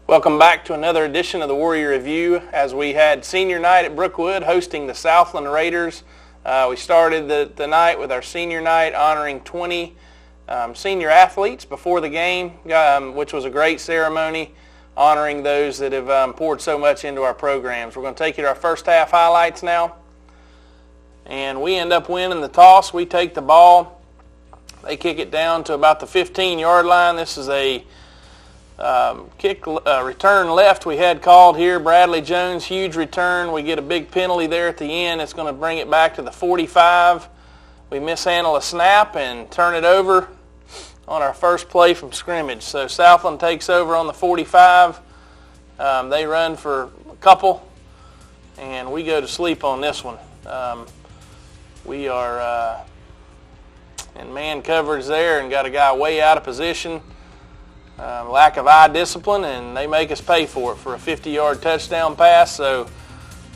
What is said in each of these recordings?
Welcome back to another edition of the Warrior Review as we had senior night at Brookwood hosting the Southland Raiders. We started the night with our senior night honoring 20 senior athletes before the game, which was a great ceremony honoring those that have poured so much into our programs. We're going to take you to our first half highlights now. And we end up winning the toss. We take the ball. They kick it down to about the 15-yard line. This is a return left we had called here. Bradley Jones, huge return. We get a big penalty there at the end. It's going to bring it back to the 45. We mishandle a snap and turn it over on our first play from scrimmage. So Southland takes over on the 45. They run for a couple, and we go to sleep on this one. We are in man coverage there and got a guy way out of position. Lack of eye discipline, and they make us pay for it for a 50-yard touchdown pass. So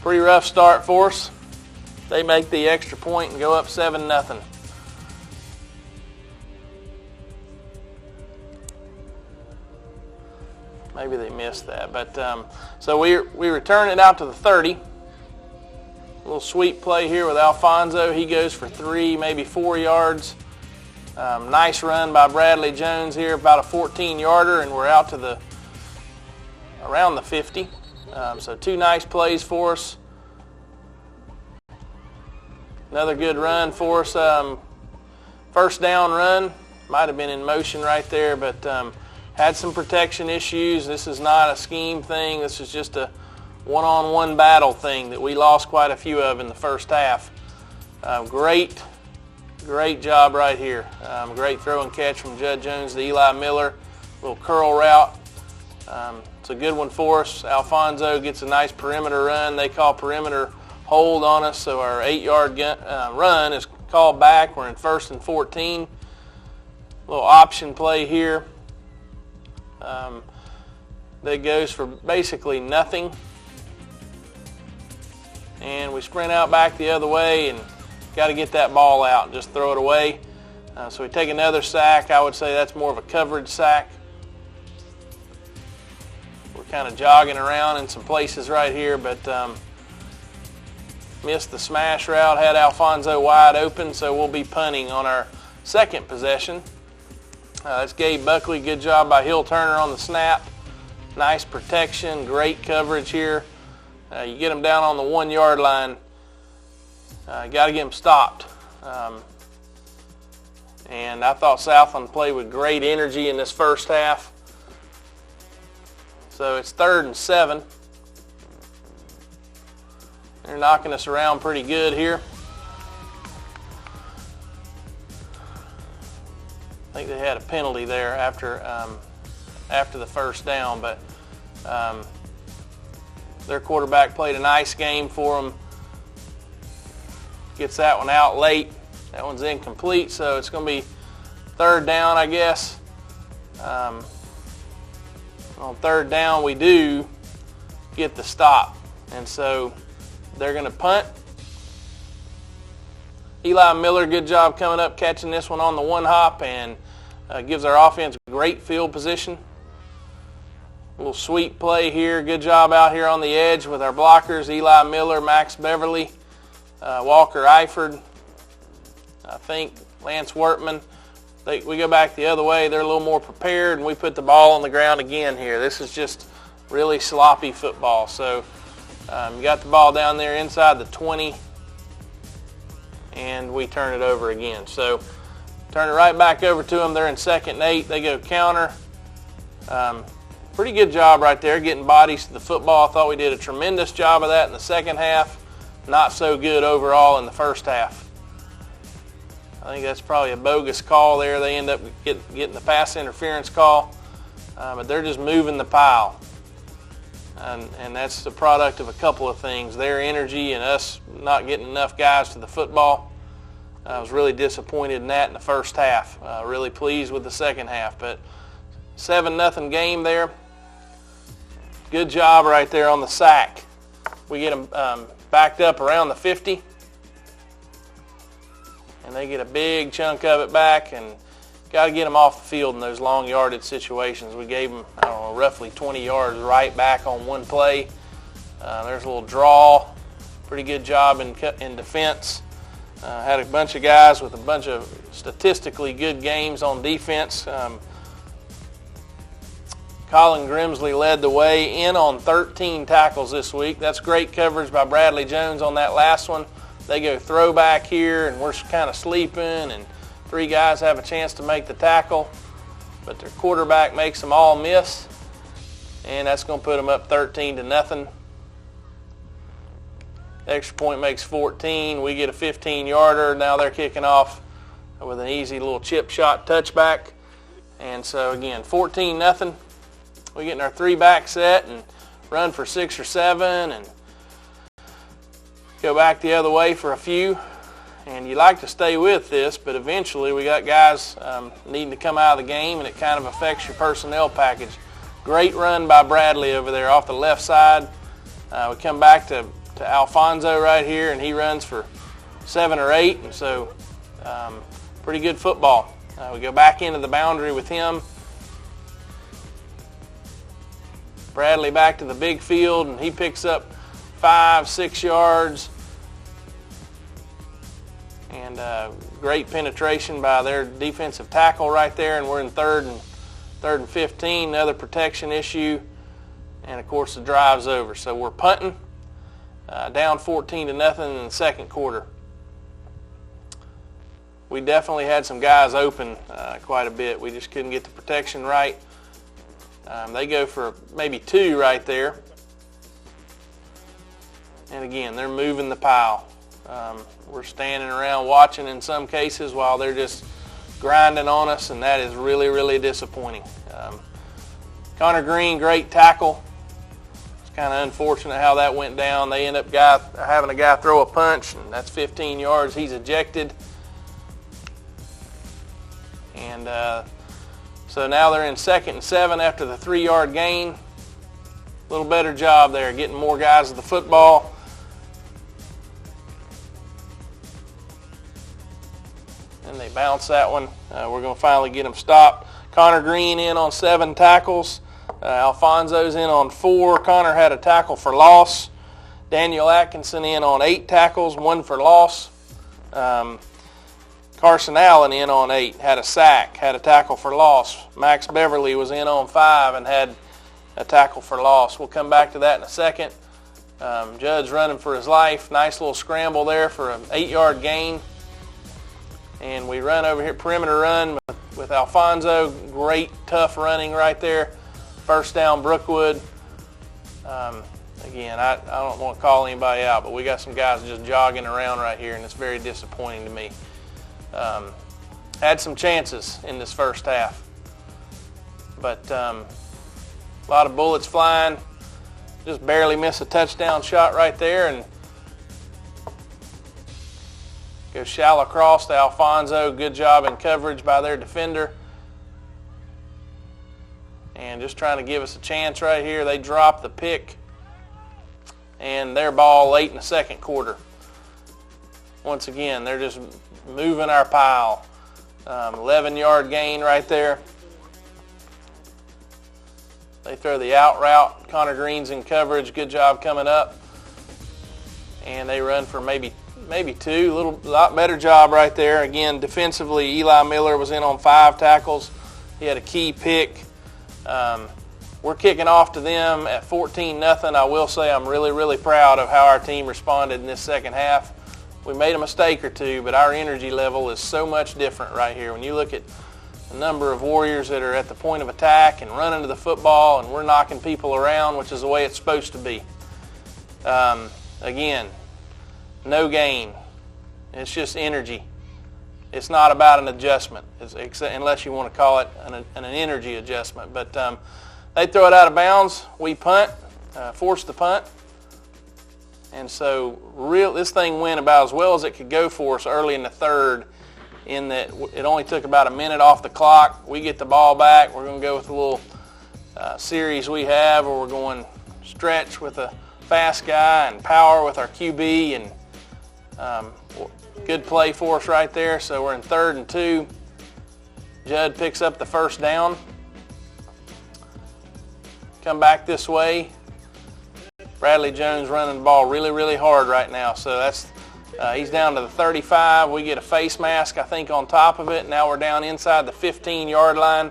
pretty rough start for us. They make the extra point and go up 7-0. Maybe they missed that, but so we return it out to the 30. A little sweep play here with Alfonso. He goes for 3, maybe 4 yards. Nice run by Bradley Jones here, about a 14-yarder, and we're out to around the 50. So 2 nice plays for us. Another good run for us. First down run, might have been in motion right there, but had some protection issues. This is not a scheme thing. This is just a one-on-one battle thing that we lost quite a few of in the first half. Great job right here. Great throw and catch from Judd Jones to Eli Miller. Little curl route. It's a good one for us. Alfonso gets a nice perimeter run. They call perimeter hold on us, so our 8-yard run is called back. We're in 1st and 14. Little option play here. That goes for basically nothing. And we sprint out back the other way and got to get that ball out and just throw it away. So we take another sack. I would say that's more of a coverage sack. We're kind of jogging around in some places right here, but missed the smash route, had Alfonso wide open, so we'll be punting on our second possession. That's Gabe Buckley. Good job by Hill Turner on the snap. Nice protection, great coverage here. You get them down on the 1-yard line. Got to get them stopped. And I thought Southland played with great energy in this first half. So it's 3rd and 7. They're knocking us around pretty good here. I think they had a penalty there after the first down, but their quarterback played a nice game for them. Gets that one out late. That one's incomplete, so it's going to be 3rd down, I guess. On 3rd down, we do get the stop, and so they're going to punt. Eli Miller, good job coming up, catching this one on the 1-hop, and gives our offense great field position. A little sweep play here. Good job out here on the edge with our blockers, Eli Miller, Max Beverly, Walker Eiford, I think Lance Wortman. We go back the other way. They're a little more prepared, and we put the ball on the ground again here. This is just really sloppy football. So you got the ball down there inside the 20, and we turn it over again. So turn it right back over to them. They're in 2nd and 8. They go counter. Pretty good job right there getting bodies to the football. I thought we did a tremendous job of that in the second half. Not so good overall in the first half. I think that's probably a bogus call there. They end up getting the pass interference call. But they're just moving the pile. And that's the product of a couple of things. Their energy and us not getting enough guys to the football. I was really disappointed in that in the first half. Really pleased with the second half. But 7-0 game there. Good job right there on the sack. We get them backed up around the 50. And they get a big chunk of it back. And got to get them off the field in those long yardage situations. We gave them, I don't know, roughly 20 yards right back on one play. There's a little draw. Pretty good job in defense. Had a bunch of guys with a bunch of statistically good games on defense. Colin Grimsley led the way in on 13 tackles this week. That's great coverage by Bradley Jones on that last one. They go throwback here, and we're kind of sleeping, and 3 guys have a chance to make the tackle, but their quarterback makes them all miss, and that's going to put them up 13-0. Extra point makes 14. We get a 15-yarder. Now they're kicking off with an easy little chip shot touchback. And so, again, 14-0. We get in our 3-back set and run for 6 or 7 and go back the other way for a few. And you like to stay with this, but eventually we got guys needing to come out of the game, and it kind of affects your personnel package. Great run by Bradley over there off the left side. We come back to Alfonso right here, and he runs for 7 or 8, and so pretty good football. We go back into the boundary with him. Bradley back to the big field, and he picks up 5-6 yards. And great penetration by their defensive tackle right there, and we're in third and 15, another protection issue, and of course the drive's over. So we're punting, down 14-0 in the second quarter. We definitely had some guys open quite a bit. We just couldn't get the protection right. They go for maybe 2 right there. And again, they're moving the pile. We're standing around watching in some cases while they're just grinding on us, and that is really, really disappointing. Connor Green, great tackle. It's kind of unfortunate how that went down. They end up having a guy throw a punch, and that's 15 yards. He's ejected. And so now they're in 2nd and 7 after the 3-yard gain. A little better job there, getting more guys to the football. And they bounce that one. We're going to finally get them stopped. Connor Green in on 7 tackles. Alfonso's in on 4. Connor had a tackle for loss. Daniel Atkinson in on 8 tackles, 1 for loss. Carson Allen in on 8, had a sack, had a tackle for loss. Max Beverly was in on 5 and had a tackle for loss. We'll come back to that in a second. Judd's running for his life. Nice little scramble there for an 8-yard gain. And we run over here, perimeter run with Alfonso. Great, tough running right there. First down, Brookwood. Again, I don't want to call anybody out, but we got some guys just jogging around right here, and it's very disappointing to me. Had some chances in this first half, but a lot of bullets flying. Just barely miss a touchdown shot right there, and go shallow cross to Alfonso. Good job in coverage by their defender, and just trying to give us a chance right here. They drop the pick and their ball late in the second quarter. Once again, they're just moving our pile. 11-yard gain right there. They throw the out route. Connor Green's in coverage. Good job coming up. And they run for maybe 2. Lot better job right there. Again, defensively, Eli Miller was in on 5 tackles. He had a key pick. We're kicking off to them at 14-0. I will say I'm really, really proud of how our team responded in this second half. We made a mistake or 2, but our energy level is so much different right here. When you look at the number of Warriors that are at the point of attack and running to the football, and we're knocking people around, which is the way it's supposed to be. Again, no gain. It's just energy. It's not about an adjustment, unless you want to call it an energy adjustment. But they throw it out of bounds. We punt, force the punt. And so this thing went about as well as it could go for us early in the third, in that it only took about a minute off the clock. We get the ball back. We're going to go with a little series we have where we're going stretch with a fast guy and power with our QB, and good play for us right there. So we're in 3rd and 2. Judd picks up the first down. Come back this way. Bradley Jones running the ball really, really hard right now. So that's he's down to the 35. We get a face mask, I think, on top of it. Now we're down inside the 15-yard line.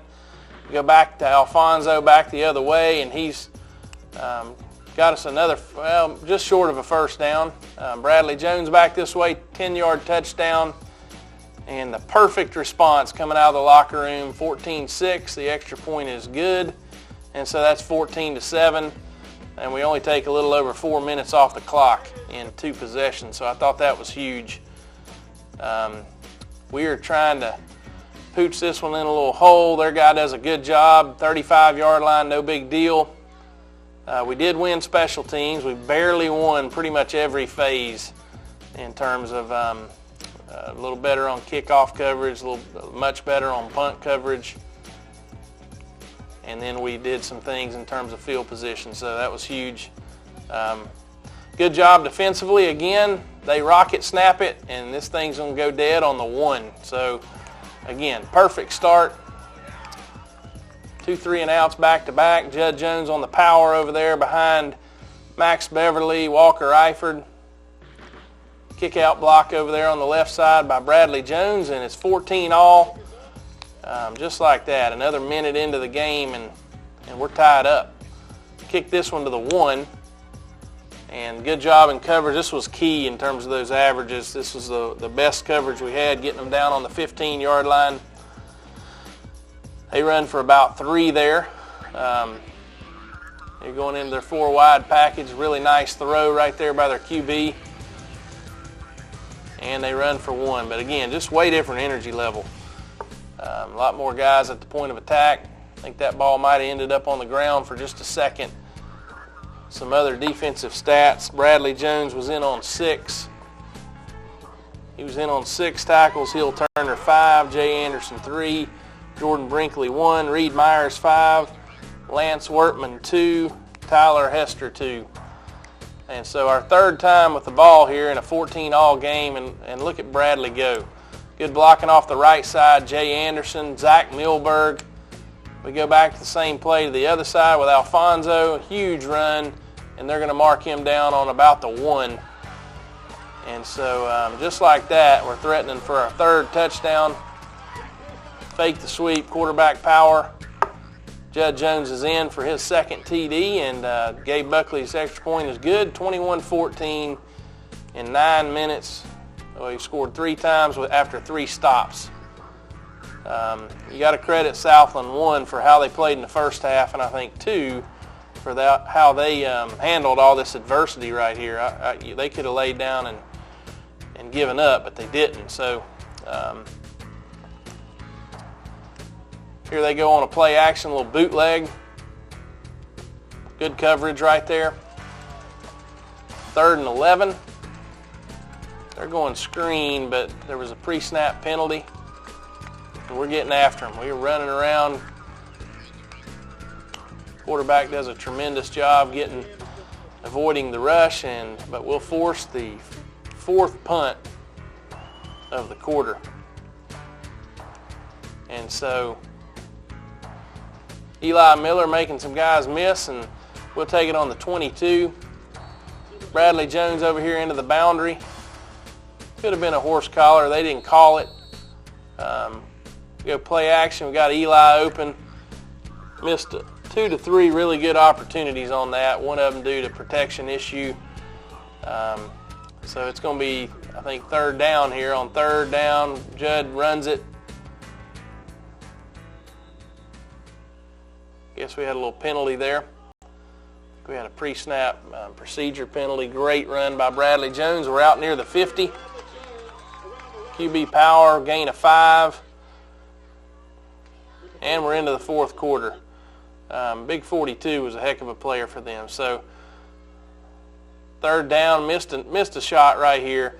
We go back to Alfonso back the other way, and he's got us another, well, just short of a first down. Bradley Jones back this way, 10-yard touchdown. And the perfect response coming out of the locker room, 14-6. The extra point is good. And so that's 14-7. And we only take a little over 4 minutes off the clock in 2 possessions. So I thought that was huge. We are trying to pooch this one in a little hole. Their guy does a good job. 35-yard line, no big deal. We did win special teams. We barely won pretty much every phase in terms of a little better on kickoff coverage, much better on punt coverage. And then we did some things in terms of field position, so that was huge. Good job defensively. Again, they rocket snap it, and this thing's going to go dead on the 1. So, again, perfect start. 2 3-and-outs back-to-back. Judd Jones on the power over there behind Max Beverly, Walker Eiford. Kick-out block over there on the left side by Bradley Jones, and it's 14-all. Just like that, another minute into the game, and we're tied up. Kick this one to the 1, and good job in coverage. This was key in terms of those averages. This was the best coverage we had, getting them down on the 15-yard line. They run for about 3 there. They're going into their 4-wide package. Really nice throw right there by their QB. And they run for 1. But again, just way different energy level. A lot more guys at the point of attack. I think that ball might have ended up on the ground for just a second. Some other defensive stats. Bradley Jones was in on 6. He was in on 6 tackles. Hill Turner 5. Jay Anderson 3. Jordan Brinkley 1. Reed Myers 5. Lance Wortman 2. Tyler Hester 2. And so our third time with the ball here in a 14-all game, and look at Bradley go. Good blocking off the right side, Jay Anderson, Zach Milberg. We go back to the same play to the other side with Alfonso. Huge run, and they're going to mark him down on about the 1. And so just like that, we're threatening for our third touchdown. Fake the sweep, quarterback power. Judd Jones is in for his second TD, and Gabe Buckley's extra point is good. 21-14 in 9 minutes. He scored 3 times after 3 stops. You got to credit Southland, 1, for how they played in the first half, and I think 2, for how they handled all this adversity right here. They could have laid down and given up, but they didn't. So here they go on a play action, a little bootleg. Good coverage right there. 3rd and 11. They're going screen, but there was a pre-snap penalty. And we're getting after them. We're running around. Quarterback does a tremendous job avoiding the rush, but we'll force the 4th punt of the quarter. And so Eli Miller making some guys miss, and we'll take it on the 22. Bradley Jones over here into the boundary. Could have been a horse collar. They didn't call it. We go play action. We got Eli open. Missed 2 to 3 really good opportunities on that. One of them due to protection issue. So it's going to be, I think, 3rd down here. On 3rd down, Judd runs it. Guess we had a little penalty there. We had a pre-snap procedure penalty. Great run by Bradley Jones. We're out near the 50. QB power, gain of 5. And we're into the 4th quarter. Big 42 was a heck of a player for them. So 3rd down, missed a shot right here.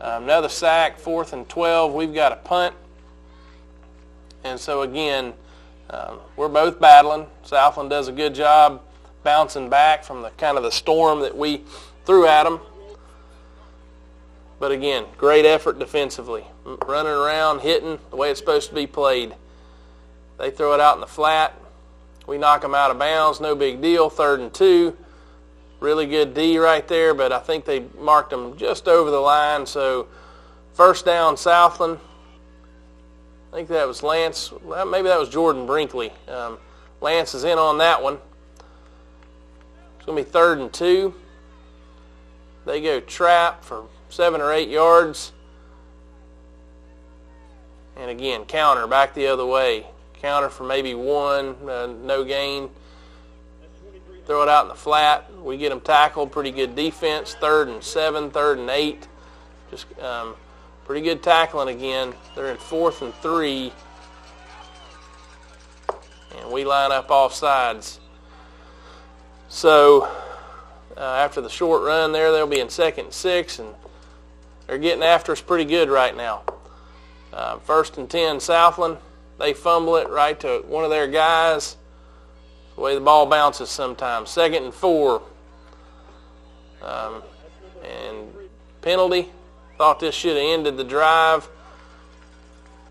Another sack, 4th and 12. We've got a punt. And so again, we're both battling. Southland does a good job bouncing back from the kind of the storm that we threw at them. But again, great effort defensively. Running around, hitting the way it's supposed to be played. They throw it out in the flat. We knock them out of bounds, no big deal, 3rd and 2. Really good D right there, but I think they marked them just over the line. So 1st down, Southland. I think that was Lance. Maybe that was Jordan Brinkley. Lance is in on that one. It's going to be 3rd and 2. They go trap for 7 or 8 yards. And again, counter back the other way. Counter for maybe 1, no gain. Throw it out in the flat. We get them tackled. Pretty good defense. 3rd and 7, 3rd and 8. Just pretty good tackling again. They're in 4th and 3. And we line up off sides. So after the short run there, they'll be in 2nd and 6. And they're getting after us pretty good right now. 1st and 10, Southland. They fumble it right to one of their guys. The way the ball bounces sometimes. 2nd and 4. And penalty. Thought this should have ended the drive.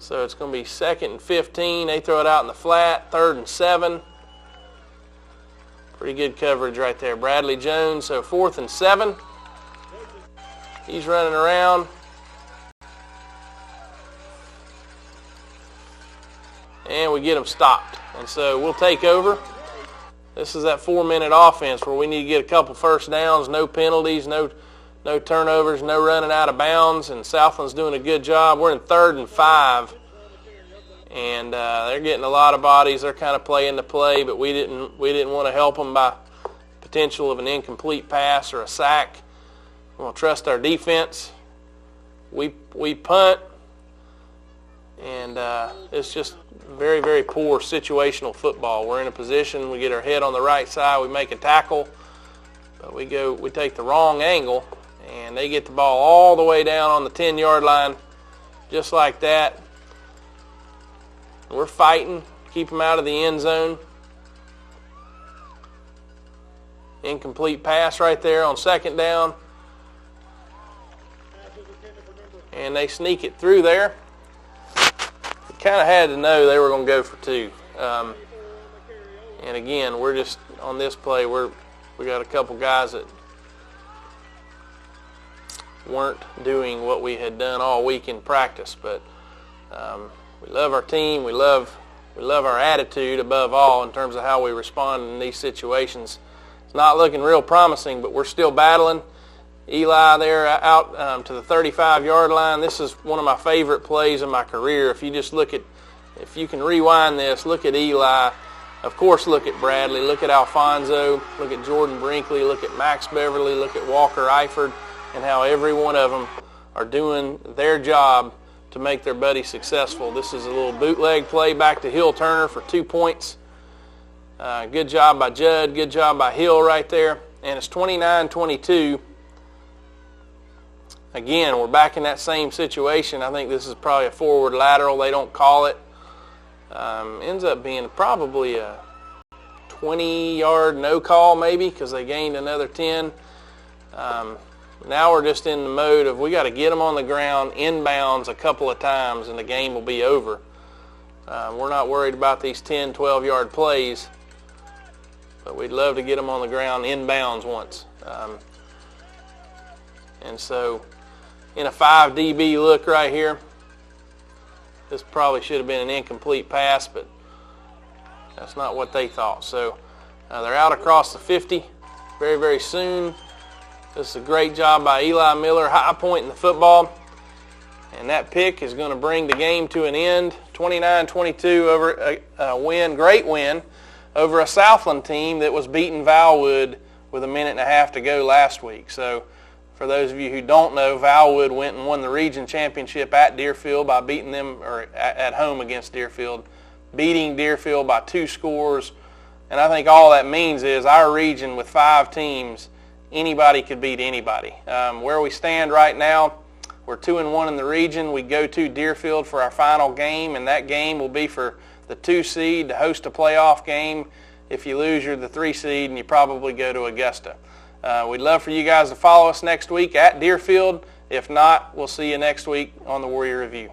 So it's going to be 2nd and 15. They throw it out in the flat. 3rd and 7. Pretty good coverage right there. Bradley Jones. So 4th and 7. He's running around. And we get them stopped. And so we'll take over. This is that 4-minute offense where we need to get a couple first downs, no penalties, no turnovers, no running out of bounds, and Southland's doing a good job. We're in 3rd and 5, and they're getting a lot of bodies. They're kind of playing the play, but we didn't want to help them by potential of an incomplete pass or a sack. We want to trust our defense. We punt, and it's just very, very poor situational football. We're in a position, we get our head on the right side, we make a tackle, but we take the wrong angle, and they get the ball all the way down on the 10-yard line, just like that. We're fighting, keep them out of the end zone. Incomplete pass right there on 2nd down. And they sneak it through there. Kind of had to know they were going to go for 2. And again, we're just on this play. We got a couple guys that weren't doing what we had done all week in practice. But we love our team. We love our attitude above all in terms of how we respond in these situations. It's not looking real promising, but we're still battling. Eli there out to the 35-yard line. This is one of my favorite plays in my career. If you can rewind this, look at Eli. Of course, look at Bradley. Look at Alfonso. Look at Jordan Brinkley. Look at Max Beverly. Look at Walker Eiford, and how every one of them are doing their job to make their buddy successful. This is a little bootleg play back to Hill Turner for 2 points. Good job by Judd. Good job by Hill right there. And it's 29-22. Again, we're back in that same situation. I think this is probably a forward lateral. They don't call it. Ends up being probably a 20-yard no call maybe because they gained another 10. Now we're just in the mode of we got to get them on the ground inbounds a couple of times and the game will be over. We're not worried about these 10, 12-yard plays, but we'd love to get them on the ground inbounds once. And so in a 5 DB look right here, this probably should have been an incomplete pass, but that's not what they thought. So they're out across the 50 very, very soon. This is a great job by Eli Miller, high point in the football. And that pick is going to bring the game to an end. 29-22 over a win, great win, over a Southland team that was beating Valwood with a minute and a half to go last week. So for those of you who don't know, Valwood went and won the region championship at Deerfield by beating them, or at home against Deerfield, beating Deerfield by 2 scores. And I think all that means is our region with 5 teams, anybody could beat anybody. Where we stand right now, we're 2-1 in the region. We go to Deerfield for our final game, and that game will be for the 2 seed to host a playoff game. If you lose, you're the 3 seed, and you probably go to Augusta. We'd love for you guys to follow us next week at Deerfield. If not, we'll see you next week on the Warrior Review.